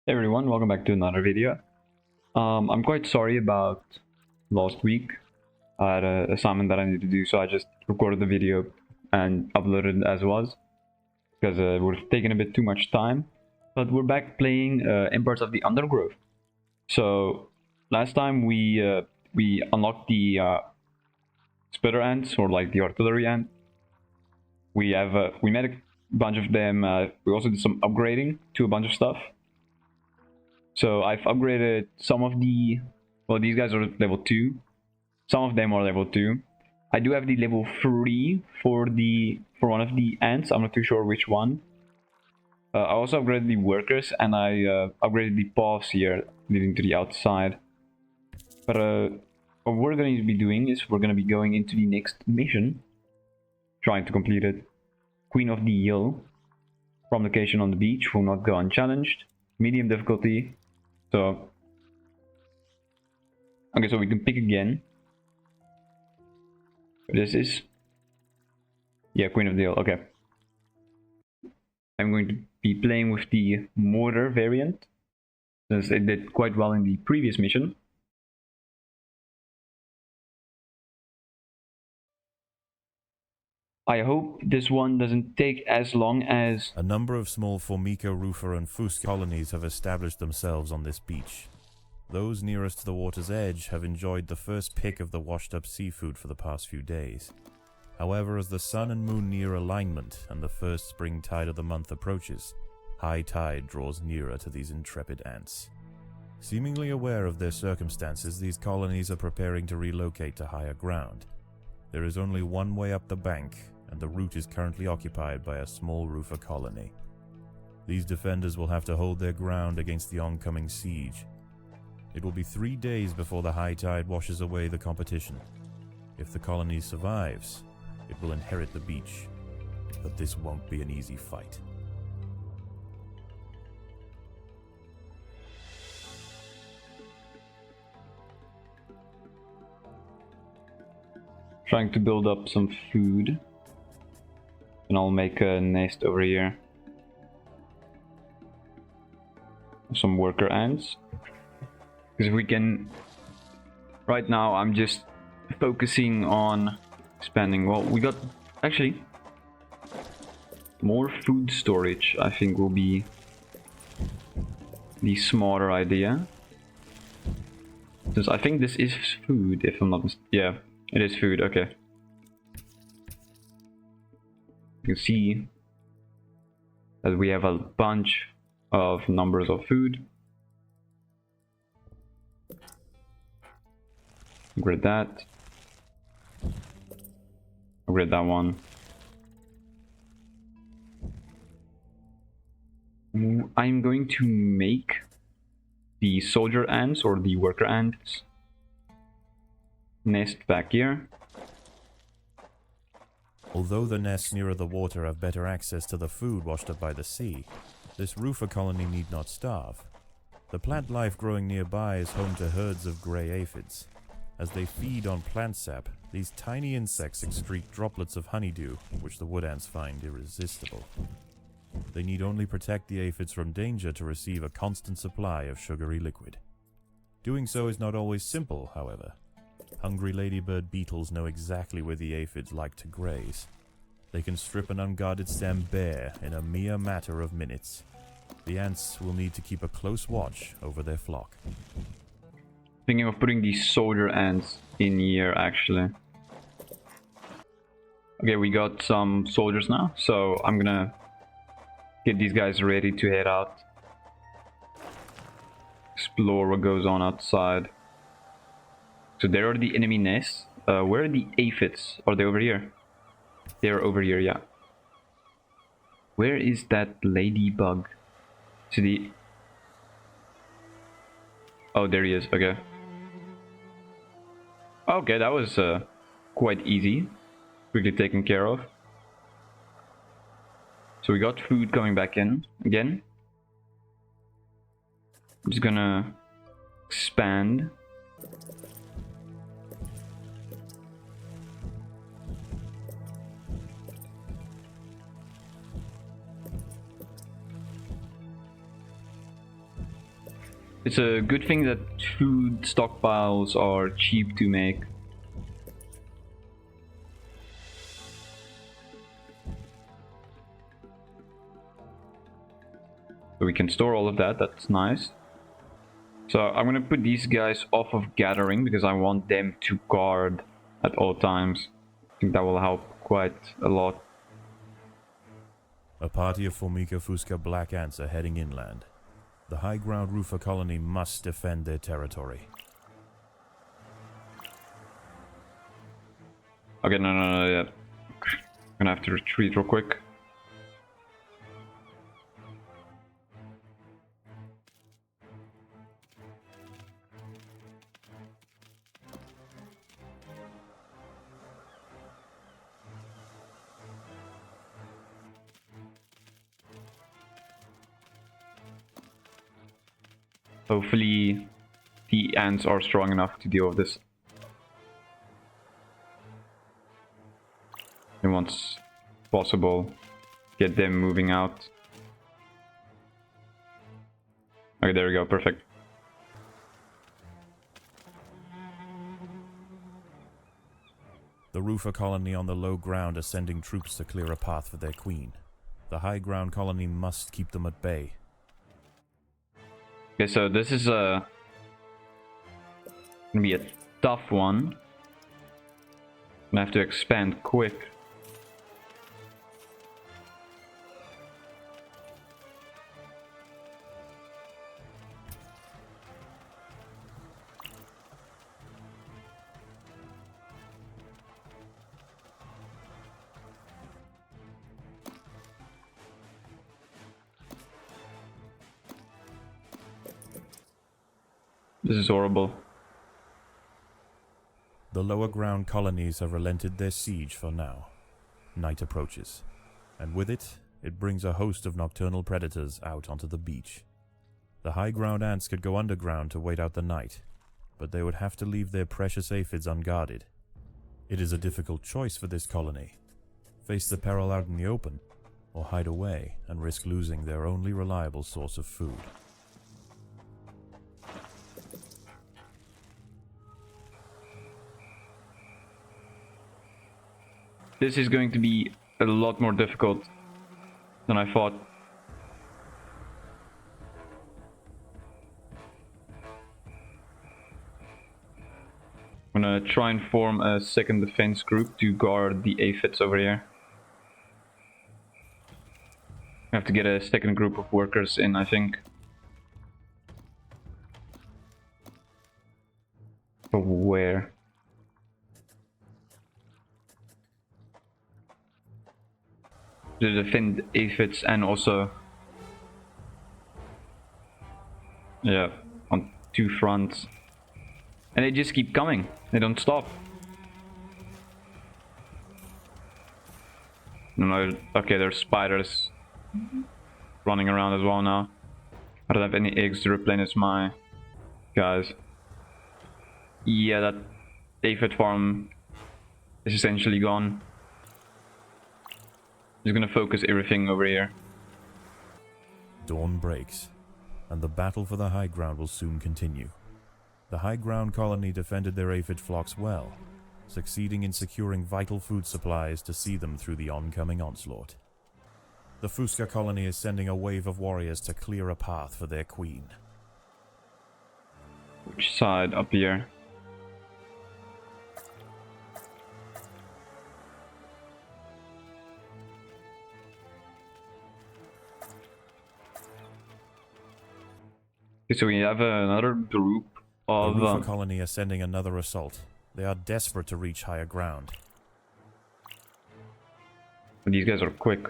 Hey everyone, welcome back to another video. I'm quite sorry about last week. I had an assignment that I needed to do, so I just recorded the video and uploaded it as was because it would have taken a bit too much time. But we're back playing Empires of the Undergrowth. So last time we unlocked the spitter ants, or like the artillery ant. We met a bunch of them. We also did some upgrading to a bunch of stuff. So I've upgraded some of the, well, these guys are level 2. Some of them are level 2. I do have the level 3 for one of the ants. I'm not too sure which one. I also upgraded the workers, and I upgraded the paths here leading to the outside. But what we're going to be doing is we're going to be going into the next mission, trying to complete it. Queen of the Hill. From location on the beach will not go unchallenged. Medium difficulty. So, okay, so we can pick again. This is, yeah, Queen of the Hill, okay. I'm going to be playing with the mortar variant, since it did quite well in the previous mission. I hope this one doesn't take as long as... A number of small Formica, Rufer, and Fusk colonies have established themselves on this beach. Those nearest to the water's edge have enjoyed the first pick of the washed-up seafood for the past few days. However, as the sun and moon near alignment and the first spring tide of the month approaches, high tide draws nearer to these intrepid ants. Seemingly aware of their circumstances, these colonies are preparing to relocate to higher ground. There is only one way up the bank, and the route is currently occupied by a small Rufer colony. These defenders will have to hold their ground against the oncoming siege. It will be 3 days before the high tide washes away the competition. If the colony survives, it will inherit the beach. But this won't be an easy fight. Trying to build up some food. And I'll make a nest over here. Some worker ants. Because we can... Right now I'm just focusing on expanding. Well, we got... Actually... More food storage, I think, will be the smarter idea. Since I think this is food, if I'm not mistaken. Yeah, it is food, okay. You can see that we have a bunch of numbers of food. Upgrade that. Upgrade that one. I'm going to make the soldier ants, or the worker ants, nest back here. Although the nests nearer the water have better access to the food washed up by the sea, this Rufer colony need not starve. The plant life growing nearby is home to herds of grey aphids. As they feed on plant sap, these tiny insects excrete droplets of honeydew, which the wood ants find irresistible. They need only protect the aphids from danger to receive a constant supply of sugary liquid. Doing so is not always simple, however. Hungry ladybird beetles know exactly where the aphids like to graze. They can strip an unguarded stem bare in a mere matter of minutes. The ants will need to keep a close watch over their flock. Thinking of putting these soldier ants in here, actually. Okay, we got some soldiers now, so I'm gonna get these guys ready to head out. Explore what goes on outside. So there are the enemy nests. Where are the aphids? Are they over here? They're over here, yeah. Where is that ladybug? To the... Oh, there he is, okay. Okay, that was quite easy. Quickly taken care of. So we got food coming back in again. I'm just gonna expand. It's a good thing that food stockpiles are cheap to make. So we can store all of that, that's nice. So I'm gonna put these guys off of gathering because I want them to guard at all times. I think that will help quite a lot. A party of Formica fusca black ants are heading inland. The high ground roofer colony must defend their territory. Okay, no, yeah. I'm gonna have to retreat real quick. Hopefully the ants are strong enough to deal with this. And once possible, get them moving out. Okay, there we go, perfect. The roofer colony on the low ground are sending troops to clear a path for their queen. The high ground colony must keep them at bay. Okay, so this is gonna be a tough one. I have to expand quick. This is horrible. The lower ground colonies have relented their siege for now. Night approaches, and with it, it brings a host of nocturnal predators out onto the beach. The high ground ants could go underground to wait out the night, but they would have to leave their precious aphids unguarded. It is a difficult choice for this colony. Face the peril out in the open, or hide away and risk losing their only reliable source of food. This is going to be a lot more difficult than I thought. I'm gonna try and form a second defense group to guard the aphids over here. I have to get a second group of workers in, I think. But where? To defend aphids and also, yeah, on two fronts. And they just keep coming. They don't stop. No, okay, there's spiders running around as well now. I don't have any eggs to replenish my guys. Yeah, that aphid farm is essentially gone. Just gonna focus everything over here. Dawn breaks, and the battle for the high ground will soon continue. The high ground colony defended their aphid flocks well, succeeding in securing vital food supplies to see them through the oncoming onslaught. The Fusca colony is sending a wave of warriors to clear a path for their queen. Which side? Up here? Okay, so we have another group of... The Roofer colony is sending another assault. They are desperate to reach higher ground. These guys are quick.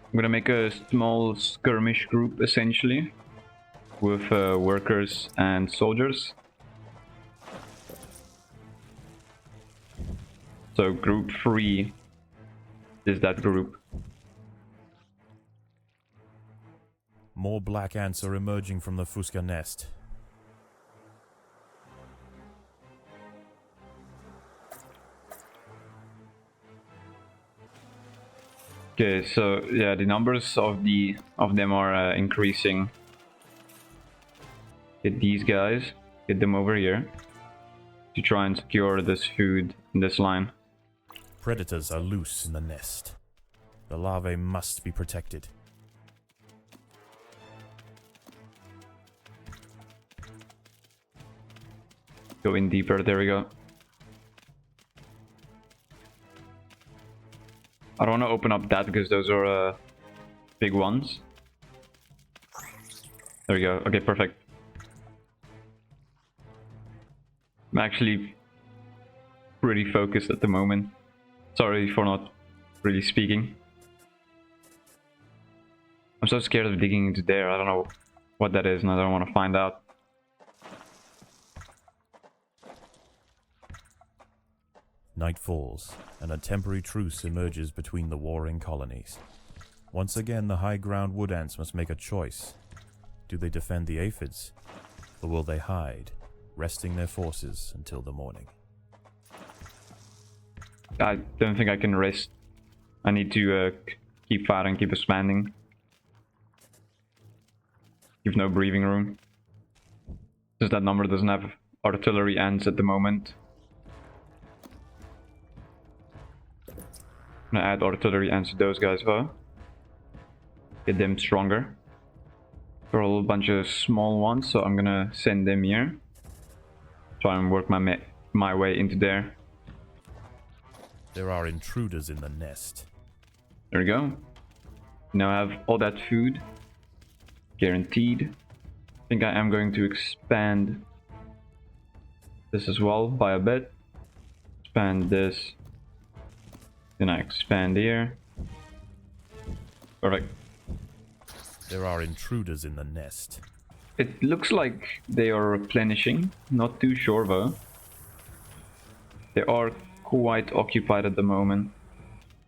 I'm gonna make a small skirmish group, essentially, with workers and soldiers. So group 3 is that group. More black ants are emerging from the Fusca nest. Okay, so yeah, the numbers of them are increasing. Get these guys, get them over here to try and secure this food in this line. Predators are loose in the nest. The larvae must be protected. Go in deeper, there we go. I don't want to open up that because those are big ones. There we go, okay, perfect. I'm actually pretty focused at the moment. Sorry for not really speaking. I'm so scared of digging into there, I don't know what that is and I don't want to find out. Night falls, and a temporary truce emerges between the warring colonies. Once again, the high ground wood ants must make a choice. Do they defend the aphids, or will they hide, resting their forces until the morning? I don't think I can rest. I need to keep fighting, keep expanding. Give no breathing room. Just that number doesn't have artillery ants at the moment. I'm gonna add artillery ants to those guys though. Get them stronger. There are a whole bunch of small ones, so I'm gonna send them here. Try and work my way into there. There are intruders in the nest. There we go. Now I have all that food. Guaranteed. I think I am going to expand this as well by a bit. Expand this. Then I expand here. Perfect. There are intruders in the nest. It looks like they are replenishing. Not too sure though. They are quite occupied at the moment.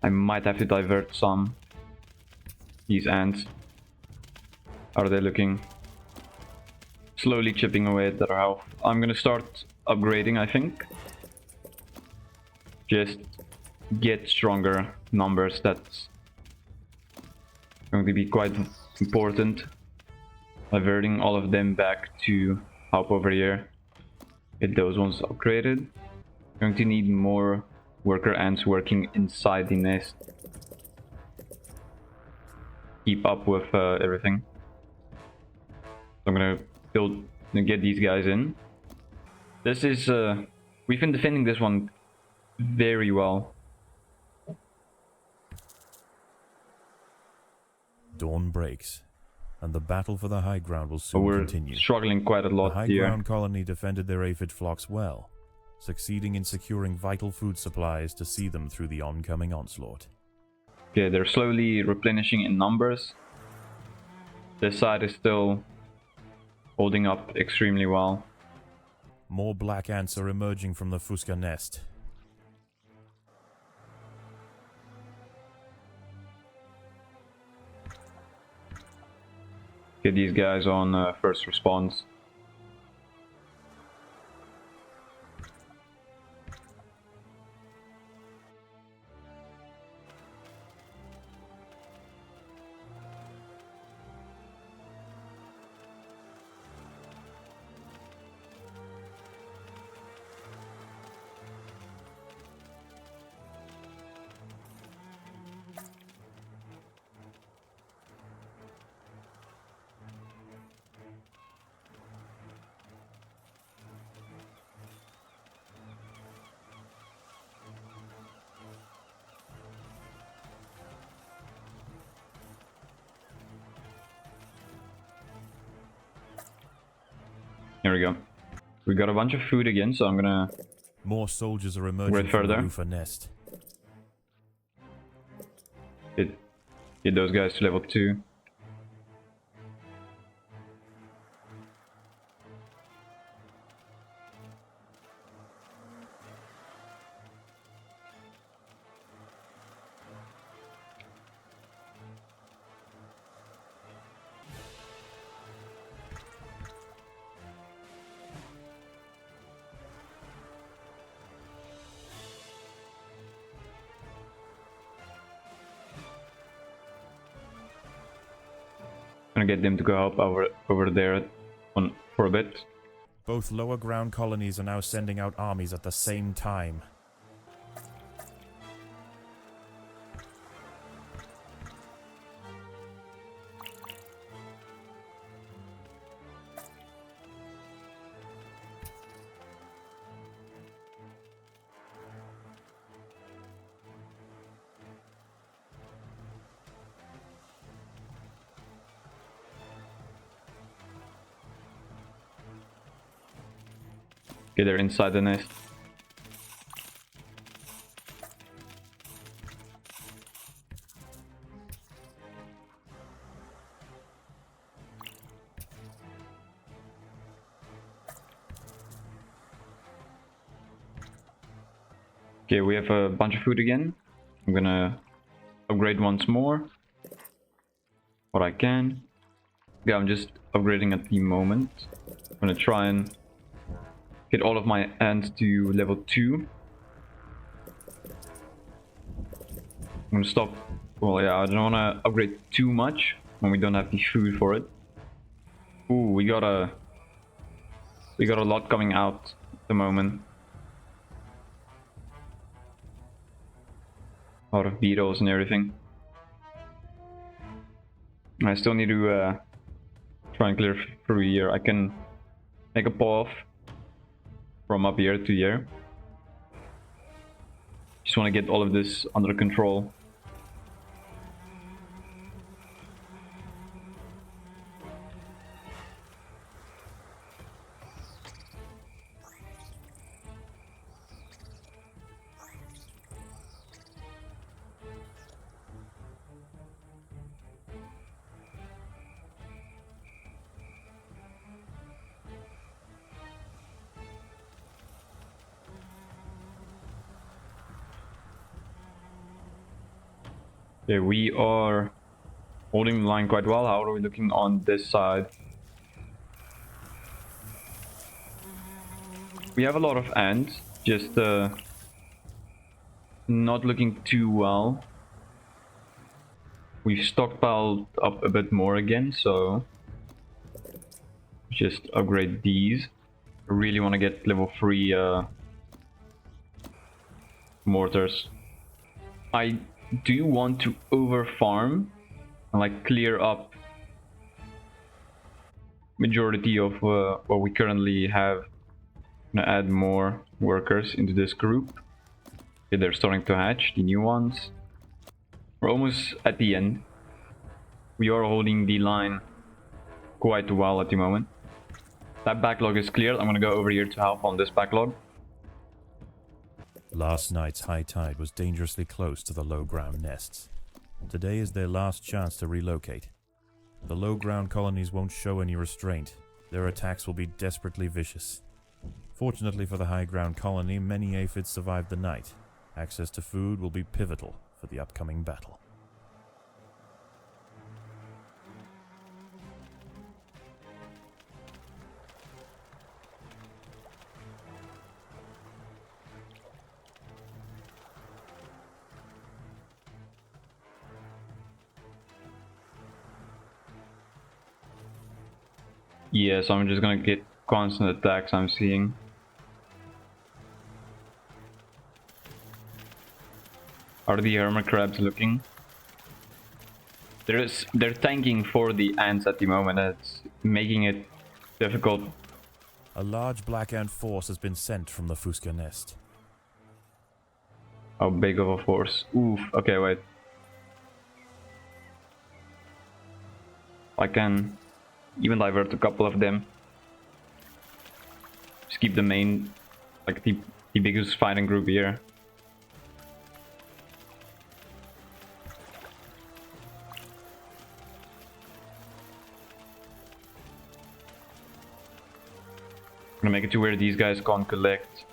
I might have to divert some. These ants. How are they looking? Slowly chipping away at their health. I'm gonna start upgrading, I think. Just get stronger numbers. That's going to be quite important. Diverting all of them back to help over here. Get those ones upgraded. Going to need more worker ants working inside the nest. Keep up with everything. So I'm gonna build and get these guys in. This is we've been defending this one very well. Dawn breaks, and the battle for the high ground will But soon we're continue. struggling quite a The lot high here. ground colony defended their aphid flocks well, succeeding in securing vital food supplies to see them through the oncoming onslaught. Okay, they're slowly replenishing in numbers. This side is still holding up extremely well. More black ants are emerging from the Fusca nest. Get these guys on first response. Here we go. We got a bunch of food again, so I'm gonna More soldiers are emerging Wait from the further. Rufa nest. get those guys to level 2. gonna get them to go help over there for a bit. Both lower ground colonies are now sending out armies at the same time. Okay, they're inside the nest. Okay, we have a bunch of food again. I'm gonna upgrade once more. What I can. Yeah, I'm just upgrading at the moment. I'm gonna try and get all of my ants to level 2. I'm gonna stop. Well, yeah, I don't wanna upgrade too much when we don't have the food for it. Ooh, we got a lot coming out at the moment. A lot of beetles and everything. I still need to try and clear through here. I can make a path from up here to here. Just want to get all of this under control. Okay, we are holding the line quite well. How are we looking on this side? We have a lot of ants, just not looking too well. We've stockpiled up a bit more again, so just upgrade these. I really want to get level 3 mortars. I do want to over farm and like clear up majority of what we currently have. I'm gonna add more workers into this group. Okay, they're starting to hatch, the new ones. We're almost at the end. We are holding the line quite well at the moment. That backlog is cleared. I'm gonna go over here to help on this backlog. Last night's high tide was dangerously close to the low ground nests. Today is their last chance to relocate. The low ground colonies won't show any restraint. Their attacks will be desperately vicious. Fortunately for the high ground colony, many aphids survived the night. Access to food will be pivotal for the upcoming battle. Yeah, so I'm just gonna get constant attacks I'm seeing. How are the hermit crabs looking? They're tanking for the ants at the moment. It's making it difficult. A large black ant force has been sent from the Fuska nest. How big of a force? Oof. Okay, wait. I can even divert a couple of them. Just keep the main, like the biggest fighting group here. I'm gonna make it to where these guys can't collect.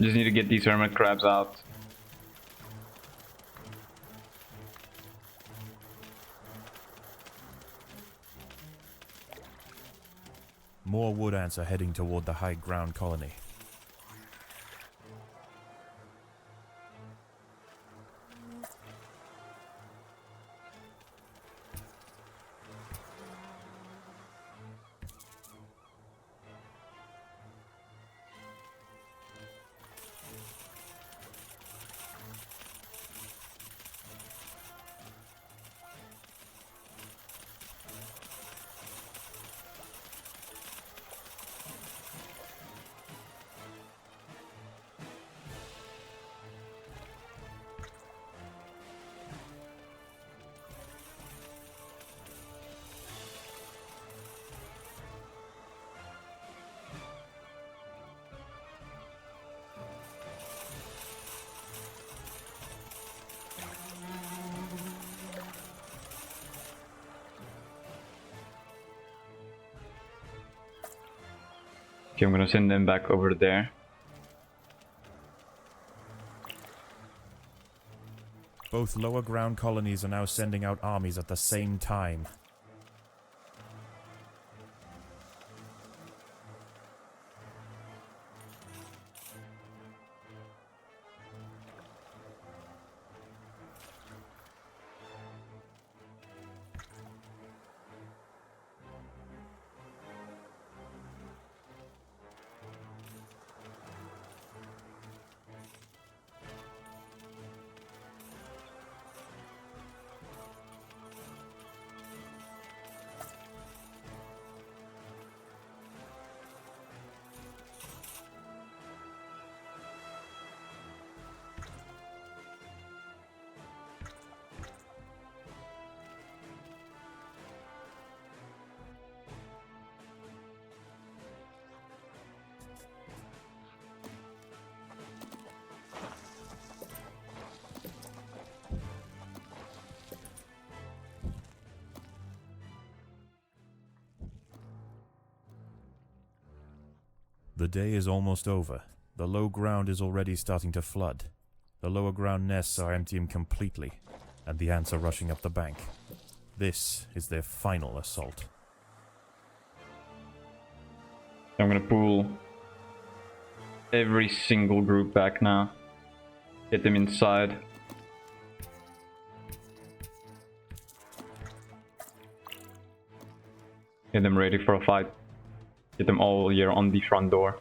Just need to get these hermit crabs out. More wood ants are heading toward the high ground colony. Okay, I'm gonna send them back over there. Both lower ground colonies are now sending out armies at the same time. The day is almost over. The low ground is already starting to flood. The lower ground nests are emptying completely, and the ants are rushing up the bank. This is their final assault. I'm gonna pull every single group back now. Get them inside. Get them ready for a fight. Get them all here on the front door.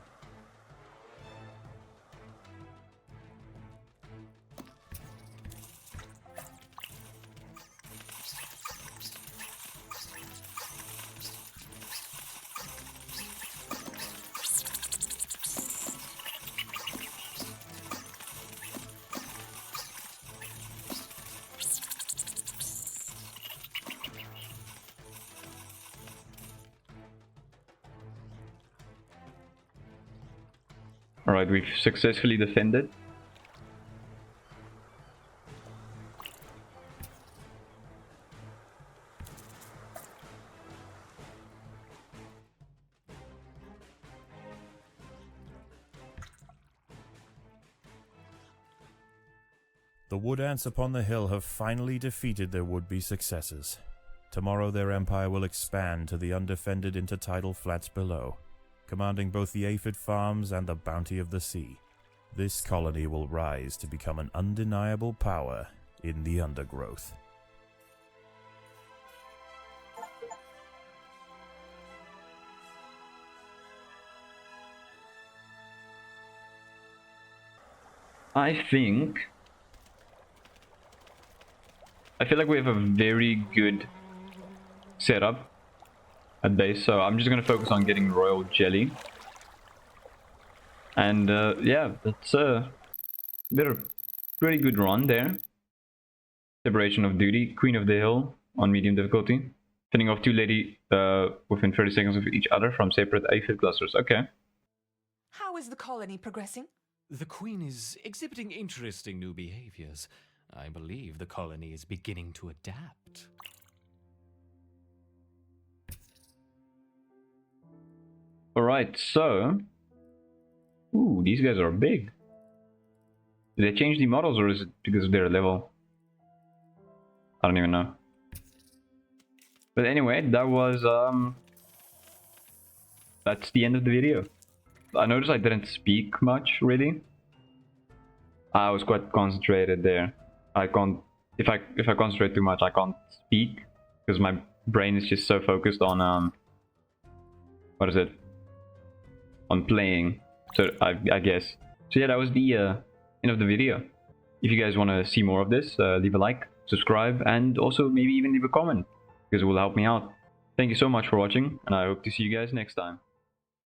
Alright, we've successfully defended. The wood ants upon the hill have finally defeated their would-be successors. Tomorrow their empire will expand to the undefended intertidal flats below, commanding both the aphid farms and the bounty of the sea. This colony will rise to become an undeniable power in the Undergrowth. I feel like we have a very good setup at base, so I'm just gonna focus on getting royal jelly. And yeah, that's a pretty good run there. Separation of duty, Queen of the Hill on medium difficulty. Fending off two lady within 30 seconds of each other from separate aphid clusters. Okay. How is the colony progressing? The Queen is exhibiting interesting new behaviors. I believe the colony is beginning to adapt. Alright, so... Ooh, these guys are big. Did they change the models, or is it because of their level? I don't even know. But anyway, that was that's the end of the video. I noticed I didn't speak much, really. I was quite concentrated there. I can't, if I concentrate too much, I can't speak because my brain is just so focused on what is it? On playing. So I guess. So yeah, that was the end of the video. If you guys want to see more of this, leave a like, subscribe, and also maybe even leave a comment because it will help me out. Thank you so much for watching, and I hope to see you guys next time.